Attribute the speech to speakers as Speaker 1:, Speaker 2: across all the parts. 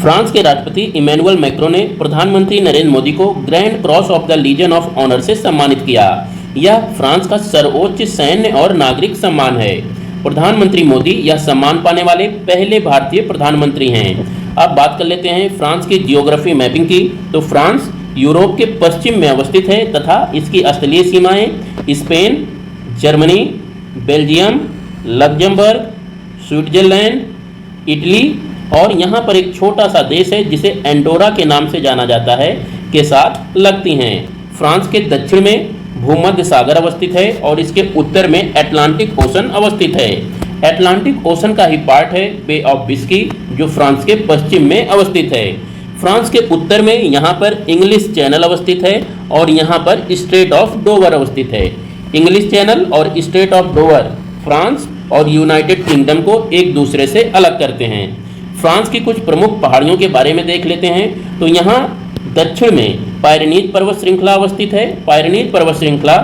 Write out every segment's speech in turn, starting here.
Speaker 1: France के राष्ट्रपति Emmanuel Macron ने प्रधानमंत्री नरेंद्र मोदी को Grand Cross of the Legion of Honour से सम्मानित किया। यह फ्रांस का सर्वोच्च सैन्य और नागरिक सम्मान है। प्रधानमंत्री मोदी यह सम्मान पाने वाले पहले भारतीय प्रधानमंत्री हैं। अब बात कर लेते हैं फ्रांस की जियोग्राफी मैपिंग की। तो फ्रांस यूरोप के पश्चिम में अवस्थित है तथा इसकी स्थलीय सीमाएं Spain, Germany, Belgium, Luxembourg, Switzerland, Italy और यहाँ पर एक छोटा सा देश है जिसे एंडोरा के नाम से जाना जाता है के साथ लगती हैं। फ्रांस के दक्षिण में भूमध्य सागर अवस्थित है और इसके उत्तर में अटलांटिक ओशन अवस्थित है। अटलांटिक ओशन का ही पार्ट है बे ऑफ बिस्की जो फ्रांस के पश्चिम में अवस्थित है। फ्रांस के उत्तर में यहाँ पर इंग्लिश चैनल अवस्थित है और यहाँ पर स्ट्रेट ऑफ डोवर अवस्थित है। इंग्लिश चैनल और स्ट्रेट ऑफ डोवर फ्रांस और यूनाइटेड किंगडम को एक दूसरे से अलग करते हैं। फ्रांस की कुछ प्रमुख पहाड़ियों के बारे में देख लेते हैं। तो यहाँ दक्षिण में पायरेनीज पर्वत श्रृंखला अवस्थित है। पायरेनीज पर्वत श्रृंखला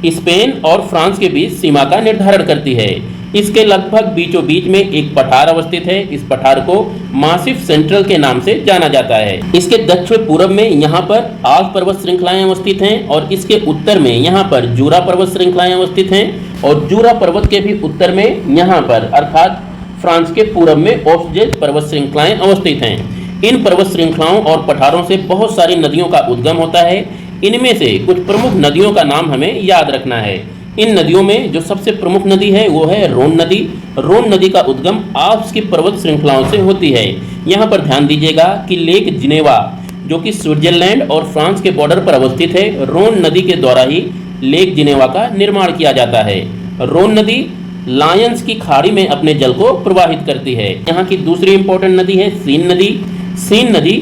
Speaker 1: स्पेन और फ्रांस के बीच सीमा का निर्धारण करती है। इसके लगभग बीचों बीच में एक पठार अवस्थित है। इस पठार को मासिव सेंट्रल के नाम से जाना जाता है। इसके दक्षिण पूर्व में यहाँ पर आल्प पर्वत श्रृंखलाएं अवस्थित हैं और इसके उत्तर में यहाँ पर जूरा पर्वत श्रृंखलाएं अवस्थित हैं और जूरा पर्वत के भी उत्तर में यहाँ पर अर्थात फ्रांस के पूर्व में ओस्जेज पर्वत श्रृंखलाएं अवस्थित हैं। इन पर्वत श्रृंखलाओं और पठारों से बहुत सारी नदियों का उद्गम होता है। इनमें से कुछ प्रमुख नदियों का नाम हमें याद रखना है। इन नदियों में जो सबसे प्रमुख नदी है वो है रोन नदी। रोन नदी का उद्गम आल्प्स की पर्वत श्रृंखलाओं से होती है। यहाँ पर ध्यान दीजिएगा कि लेक जिनेवा जो कि स्विट्जरलैंड और फ्रांस के बॉर्डर पर अवस्थित है, रोन नदी के द्वारा ही लेक जिनेवा का निर्माण किया जाता है। रोन नदी लायंस की खाड़ी में अपने जल को प्रवाहित करती है। यहाँ की दूसरी इंपॉर्टेंट नदी है सीन नदी। सीन नदी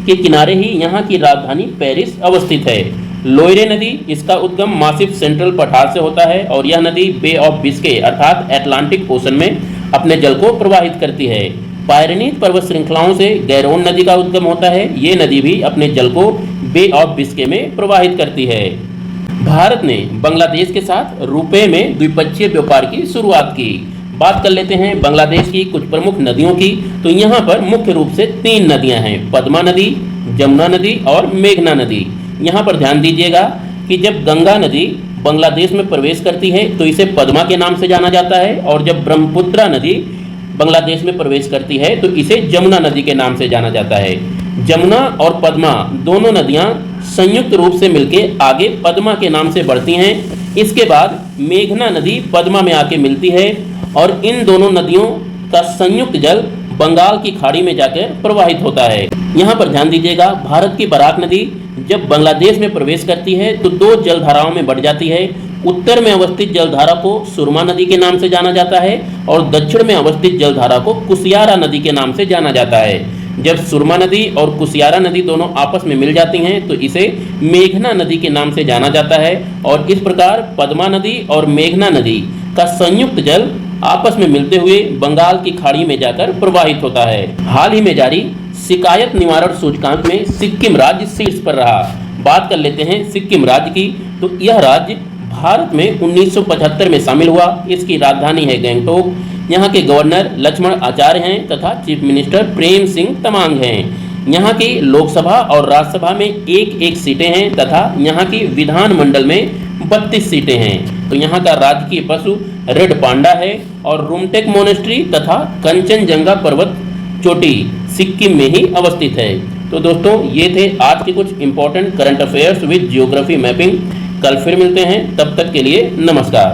Speaker 1: के किनारे ही यहाँ की राजधानी पेरिस अवस्थित है। लोयरे नदी इसका उद्गम मासिव सेंट्रल पठार से होता है और यह नदी बे ऑफ बिस्के अर्थात अटलांटिक ओशन में अपने जल को प्रवाहित करती है। पायरेनीज पर्वत श्रृंखलाओं से गैरोन नदी का उद्गम होता है। ये नदी भी अपने जल को बे ऑफ बिस्के में प्रवाहित करती है। भारत ने बांग्लादेश के साथ रुपए में द्विपक्षीय व्यापार की शुरुआत की। बात कर लेते हैं बांग्लादेश की कुछ प्रमुख नदियों की। तो यहाँ पर मुख्य रूप से 3 नदियाँ हैं, पद्मा नदी, जमुना नदी और मेघना नदी। यहाँ पर ध्यान दीजिएगा कि जब गंगा नदी बांग्लादेश में प्रवेश करती है तो इसे पद्मा के नाम से जाना जाता है और जब ब्रह्मपुत्रा नदी बांग्लादेश में प्रवेश करती है तो इसे जमुना नदी के नाम से जाना जाता है। जमुना और पद्मा दोनों नदियाँ संयुक्त रूप से मिलकर आगे पद्मा के नाम से बढ़ती हैं। इसके बाद मेघना नदी पद्मा में आके मिलती है और इन दोनों नदियों का संयुक्त जल बंगाल की खाड़ी में जाकर प्रवाहित होता है। यहाँ पर ध्यान दीजिएगा, भारत की बराक नदी जब बांग्लादेश में प्रवेश करती है तो 2 जलधाराओं में बढ़ जाती है। उत्तर में अवस्थित जलधारा को सुरमा नदी के नाम से जाना जाता है और दक्षिण में अवस्थित जलधारा को कुसियारा नदी के नाम से जाना जाता है। जब सुरमा नदी और कुसियारा नदी दोनों आपस में मिल जाती हैं तो इसे मेघना नदी के नाम से जाना जाता है और इस प्रकार पद्मा नदी और मेघना नदी का संयुक्त जल आपस में मिलते हुए बंगाल की खाड़ी में जाकर प्रवाहित होता है। हाल ही में जारी शिकायत निवारण सूचकांक में सिक्किम राज्य शीर्ष पर रहा। बात कर लेते हैं सिक्किम राज्य की। तो यह राज्य भारत में 1975 में शामिल हुआ। इसकी राजधानी है गंगटोक। यहाँ के गवर्नर लक्ष्मण आचार्य हैं तथा चीफ मिनिस्टर प्रेम सिंह तमांग हैं। यहाँ की लोकसभा और राज्यसभा में 1-1 सीटें हैं तथा यहाँ की विधानमंडल में 32 सीटें हैं। तो यहाँ का राजकीय पशु रेड पांडा है और रुमटेक मोनेस्ट्री तथा कंचनजंगा पर्वत चोटी सिक्किम में ही अवस्थित है। तो दोस्तों ये थे आज के कुछ important current affairs with geography mapping. कल फिर मिलते हैं, तब तक के लिए नमस्कार।